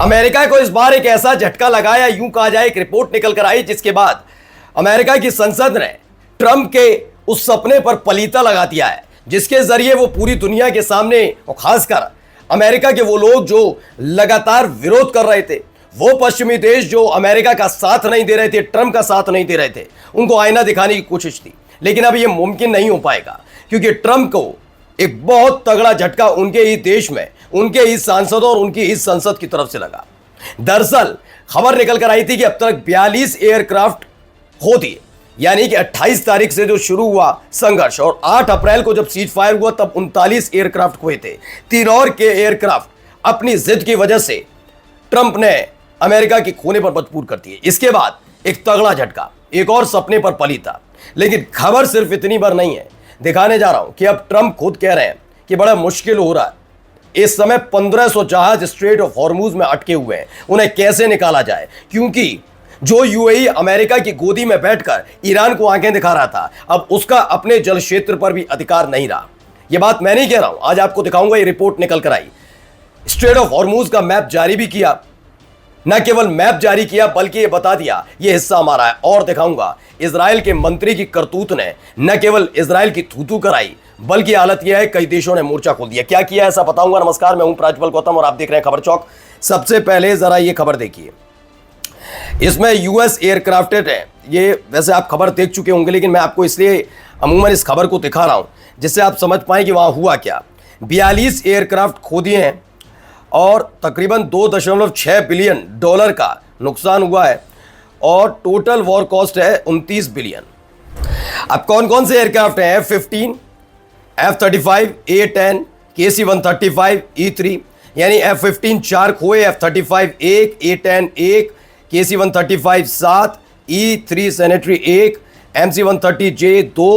America को इस बार एक ऐसा झटका लगा, या यूं कहा जाए एक रिपोर्ट निकल कर आई जिसके बाद अमेरिका की संसद ने ट्रंप के उस सपने पर पलीता लगा दिया है जिसके जरिए वो पूरी दुनिया के सामने और खासकर अमेरिका के वो लोग जो लगातार विरोध कर रहे थे, वो पश्चिमी देश जो अमेरिका का साथ नहीं दे रहे थे, ट्रंप का साथ नहीं दे रहे थे, उनको आईना दिखाने की कोशिश थी। लेकिन अब ये मुमकिन नहीं हो पाएगा क्योंकि ट्रंप को एक बहुत तगड़ा झटका उनके ही देश में, उनके ही सांसदों और उनकी ही संसद की तरफ से लगा। दरअसल खबर निकल कर आई थी कि अब तक 42 एयरक्राफ्ट खो दिए, यानी कि 28 तारीख से जो शुरू हुआ संघर्ष और 8 अप्रैल को जब सीज फायर हुआ तब 39 एयरक्राफ्ट खोए थे। 3 और के एयरक्राफ्ट अपनी जिद की वजह से ट्रंप ने अमेरिका की खोने पर मजबूर कर दिए। इसके बाद एक तगड़ा झटका, एक और सपने पर पली था। लेकिन खबर सिर्फ इतनी बार नहीं है, दिखाने जा रहा हूं कि अब ट्रंप खुद कह रहे हैं कि बड़ा मुश्किल हो रहा है। इस समय 1500 जहाज स्ट्रेट ऑफ हॉर्मुज में अटके हुए हैं, उन्हें कैसे निकाला जाए, क्योंकि जो यूएई अमेरिका की गोदी में बैठकर ईरान को आंखें दिखा रहा था, अब उसका अपने जल क्षेत्र पर भी अधिकार नहीं रहा। यह बात मैं नहीं कह रहा हूं, आज आपको दिखाऊंगा। ये रिपोर्ट निकल कर आई, स्ट्रेट ऑफ हॉर्मुज का मैप जारी भी किया, न केवल मैप जारी किया बल्कि ये बता दिया ये हिस्सा हमारा है। और दिखाऊंगा इजराइल के मंत्री की करतूत ने न केवल इजराइल की थूथू कराई बल्कि हालत यह है कई देशों ने मोर्चा खोल दिया। क्या किया ऐसा बताऊंगा। नमस्कार, मैं हूं प्राजपल गौतम और आप देख रहे हैं खबर चौक। सबसे पहले जरा ये खबर देखिए, इसमें यूएस एयरक्राफ्ट है। ये वैसे आप खबर देख चुके होंगे लेकिन मैं आपको इसलिए अमूमन इस खबर को दिखा रहा हूं जिससे आप समझ पाए कि वहां हुआ क्या। 42 एयरक्राफ्ट खो दिए हैं और तकरीबन $2.6 बिलियन का नुकसान हुआ है और टोटल वॉर कॉस्ट है 29 बिलियन। अब कौन कौन से एयरक्राफ्ट हैं? F-15, F-35, A-10, KC-135, E-3, यानी F-15 4 खोए, F-35 1, A-10 1, KC-135 7, E-3 sanitary 1, MC-130J 2,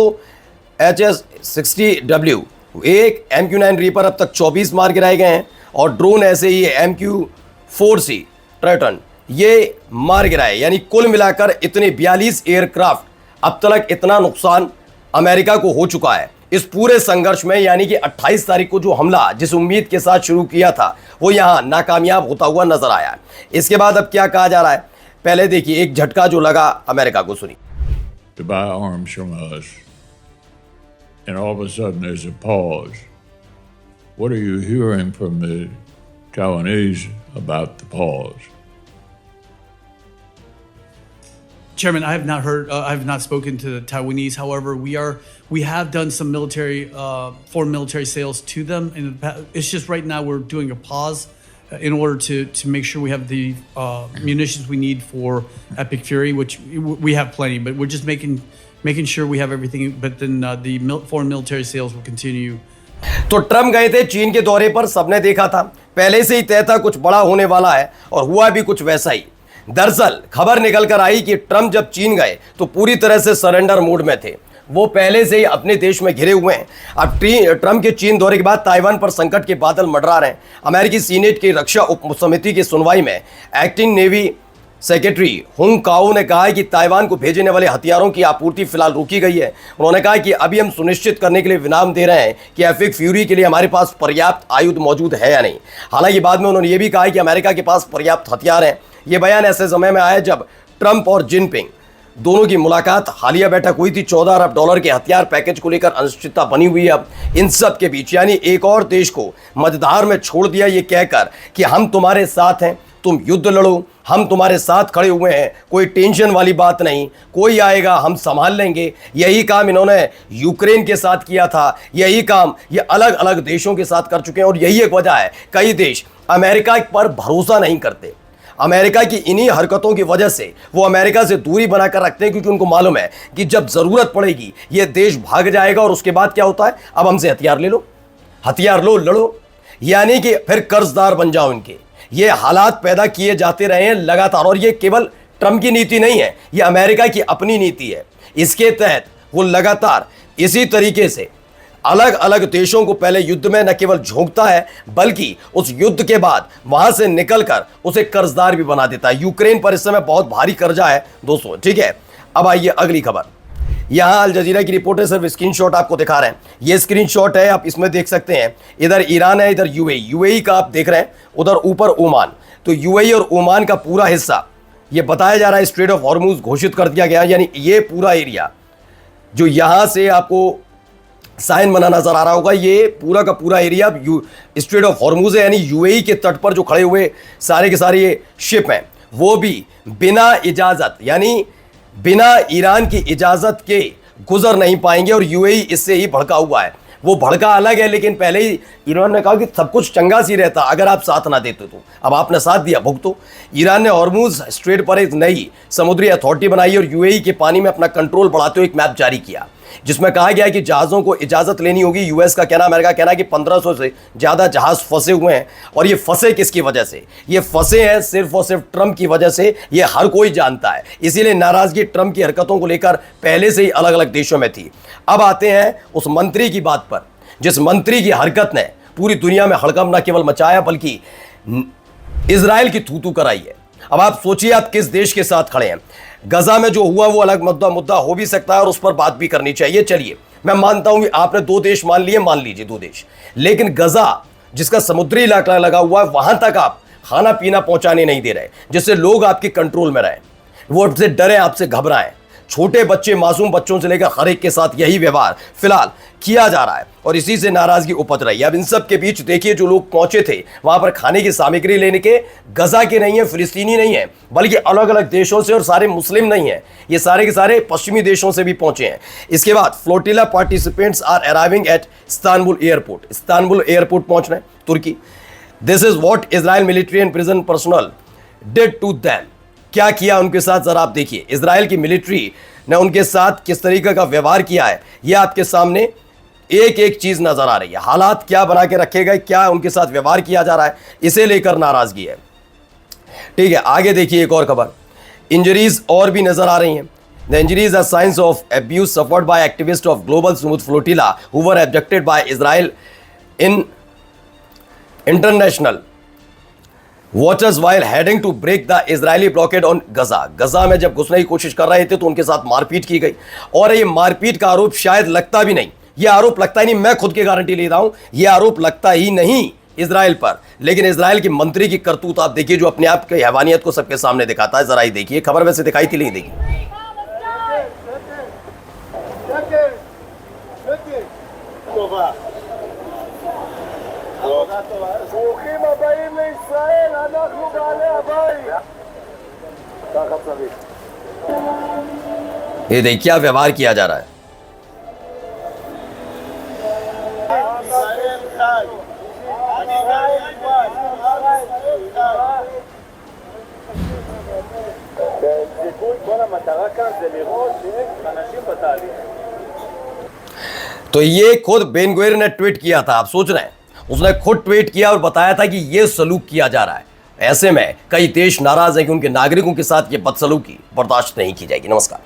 HS-60W 1, MQ-9 reaper अब तक 24 मार गिराए गए हैं और ड्रोन ऐसे ही MQ-4C ट्राइटन ये मार गिराए, यानी कुल मिलाकर इतने 42 एयरक्राफ्ट अब तक इतना नुकसान अमेरिका को हो चुका है इस पूरे संघर्ष में। यानी कि 28 तारीख को जो हमला जिस उम्मीद के साथ शुरू किया था वो यहां नाकामयाब होता हुआ नजर आया। इसके बाद अब क्या कहा जा रहा है, पहले देखिए एक झटका जो लगा अमेरिका को, सुनिए। To buy arms from us, and all of a sudden there's a pause. What are you hearing from the Taiwanese about the pause? Chairman, I have not heard. I have not spoken to the Taiwanese. However, we have done some foreign military sales to them. It's just right now we're doing a pause in order to make sure we have the munitions we need for Epic Fury, which we have plenty. But we're just making sure we have everything. But then the foreign military sales will continue. तो Trump गए थे चीन के दौरे पर, सबने देखा था, पहले से ही तय था कुछ बड़ा होने वाला है और हुआ भी कुछ वैसा ही। दरअसल खबर निकल कर आई कि ट्रंप जब चीन गए तो पूरी तरह से सरेंडर मोड में थे, वो पहले से ही अपने देश में घिरे हुए हैं। अब ट्रंप के चीन दौरे के बाद ताइवान पर संकट के बादल मंडरा रहे हैं। अमेरिकी सीनेट की रक्षा उप समिति की सुनवाई में एक्टिंग नेवी सेक्रेटरी हुंग काओ ने कहा है कि ताइवान को भेजने वाले हथियारों की आपूर्ति फिलहाल रोकी गई है। उन्होंने कहा कि अभी हम सुनिश्चित करने के लिए विराम दे रहे हैं कि एपिक फ्यूरी के लिए हमारे पास पर्याप्त आयुध मौजूद है या नहीं। हालांकि बाद में उन्होंने ये भी कहा है कि अमेरिका के पास पर्याप्त हथियार हैं। ये बयान ऐसे समय में आया जब ट्रंप और जिनपिंग दोनों की मुलाकात हालिया बैठक हुई थी। $14 अरब के हथियार पैकेज को लेकर अनिश्चितता बनी हुई है। अब इन सब के बीच यानी एक और देश को मझधार में छोड़ दिया ये कहकर कि हम तुम्हारे साथ हैं, तुम युद्ध लड़ो, हम तुम्हारे साथ खड़े हुए हैं, कोई टेंशन वाली बात नहीं, कोई आएगा हम संभाल लेंगे। यही काम इन्होंने यूक्रेन के साथ किया था, यही काम ये अलग अलग देशों के साथ कर चुके हैं। और यही एक वजह है कई देश अमेरिका पर भरोसा नहीं करते। अमेरिका की इन्हीं हरकतों की वजह से वो अमेरिका से दूरी बनाकर रखते हैं, क्योंकि उनको मालूम है कि जब जरूरत पड़ेगी ये देश भाग जाएगा और उसके बाद क्या होता है, अब हमसे हथियार ले लो, हथियार लो, लड़ो, यानी कि फिर कर्जदार बन जाओ इनके। ये हालात पैदा किए जाते रहे हैं लगातार और ये केवल ट्रंप की नीति नहीं है, ये अमेरिका की अपनी नीति है। इसके तहत वो लगातार इसी तरीके से अलग अलग देशों को पहले युद्ध में न केवल झोंकता है बल्कि उस युद्ध के बाद वहां से निकलकर उसे कर्जदार भी बना देता है। यूक्रेन पर इस समय बहुत भारी कर्जा है दोस्तों, ठीक है। अब आइए अगली खबर। यहाँ अल जजीरा की रिपोर्ट है, सिर्फ स्क्रीनशॉट आपको दिखा रहे हैं। ये स्क्रीनशॉट है, आप इसमें देख सकते हैं, इधर ईरान है, इधर यूएई का आप देख रहे हैं, उधर ऊपर ओमान। तो यूएई और ओमान का पूरा हिस्सा ये बताया जा रहा है स्ट्रेट ऑफ हॉर्मुज घोषित कर दिया गया, यानी ये पूरा एरिया जो यहाँ से आपको साइन बना नजर आ रहा होगा, ये पूरा का पूरा एरिया स्ट्रेट ऑफ हॉर्मुज है, यानी यूएई के तट पर जो खड़े हुए सारे के सारे ये शिप हैं, वो भी बिना इजाजत, यानी बिना ईरान की इजाजत के गुजर नहीं पाएंगे। और यूएई इससे ही भड़का हुआ है। वो भड़का अलग है, लेकिन पहले ही ईरान ने कहा कि सब कुछ चंगा सी रहता अगर आप साथ ना देते तो। अब आपने साथ दिया, भुगतो। ईरान ने हॉर्मुज स्ट्रेट पर एक नई समुद्री अथॉरिटी बनाई और यूएई के पानी में अपना कंट्रोल बढ़ाते हुए एक मैप जारी किया, जिसमें कहा गया है कि जहाज़ों को इजाज़त लेनी होगी। यूएस का कहना, अमेरिका का कहना है कि 1500 से ज़्यादा जहाज़ फंसे हुए हैं। और ये फंसे किसकी वजह से? ये फंसे हैं सिर्फ और सिर्फ ट्रंप की वजह से। ये हर कोई जानता है, इसीलिए नाराज़गी ट्रंप की हरकतों को लेकर पहले से ही अलग अलग देशों में थी। अब आते हैं उस मंत्री की बात पर, जिस मंत्री की हरकत ने पूरी दुनिया में हड़कंप न केवल मचाया बल्कि इजराइल की थू थू कराई है। अब आप सोचिए, आप किस देश के साथ खड़े हैं। गजा में जो हुआ वो अलग मुद्दा हो भी सकता है और उस पर बात भी करनी चाहिए। चलिए, मैं मानता हूं कि आपने 2 देश मान लिए, मान लीजिए 2 देश, लेकिन गजा जिसका समुद्री इलाका लगा हुआ है, वहां तक आप खाना पीना पहुंचाने नहीं दे रहे, जिससे लोग आपके कंट्रोल में रहें, वो आपसे डरे, आपसे घबराएं। छोटे बच्चे, मासूम बच्चों से लेकर हर एक के साथ यही व्यवहार फिलहाल किया जा रहा है और इसी से नाराजगी उपज रही है। अब इन सब के बीच देखिए, जो लोग पहुंचे थे वहां पर खाने की सामग्री लेने के, गजा के नहीं है, फिलिस्तीनी नहीं है, बल्कि अलग अलग देशों से, और सारे मुस्लिम नहीं है, ये सारे के सारे पश्चिमी देशों से भी पहुंचे हैं। इसके बाद flotilla participants are arriving at Istanbul airport. Istanbul airport पहुंच रहे हैं तुर्की। This is what Israel military and prison personnel did to them. क्या किया उनके साथ, जरा आप देखिए। इजराइल की मिलिट्री ने उनके साथ किस तरीके का व्यवहार किया है, यह आपके सामने एक एक चीज नजर आ रही है। हालात क्या बना के रखे गए, क्या उनके साथ व्यवहार किया जा रहा है, इसे लेकर नाराजगी है। ठीक है, आगे देखिए एक और खबर। इंजरीज और भी नजर आ रही हैं। The injuries are signs of abuse suffered by activist of global Sumud flotilla who were subjected by Israel in international watchers while heading to break the Israeli blockade on Gaza. Gaza में जब घुसने की कोशिश कर रहे थे तो उनके साथ मारपीट की गई, और ये मारपीट का आरोप शायद लगता भी नहीं, ये आरोप लगता ही नहीं, मैं खुद की गारंटी ले रहा हूं, ये आरोप लगता ही नहीं इजराइल पर। लेकिन इजराइल की मंत्री की करतूत आप देखिए, जो अपने आप की हैवानियत को सबके सामने दिखाता है। जरा ही देखिए, खबर वैसे दिखाई थी, नहीं देखिए। ברוכים הבאים לישראל, אנחנו בעלי הבית. ככה צריך. ये देखिए क्या व्यवहार किया जा रहा है। ישראל חי. ישראל חי. כל המטרה כאן זה לראות שיש אנשים בתהליך. तो ये खुद बेन गुवेर ने ट्वीट किया था, आप सोच रहे हैं, उसने खुद ट्वीट किया और बताया था कि ये सलूक किया जा रहा है। ऐसे में कई देश नाराज हैं कि उनके नागरिकों के साथ ये बदसलूकी बर्दाश्त नहीं की जाएगी। नमस्कार।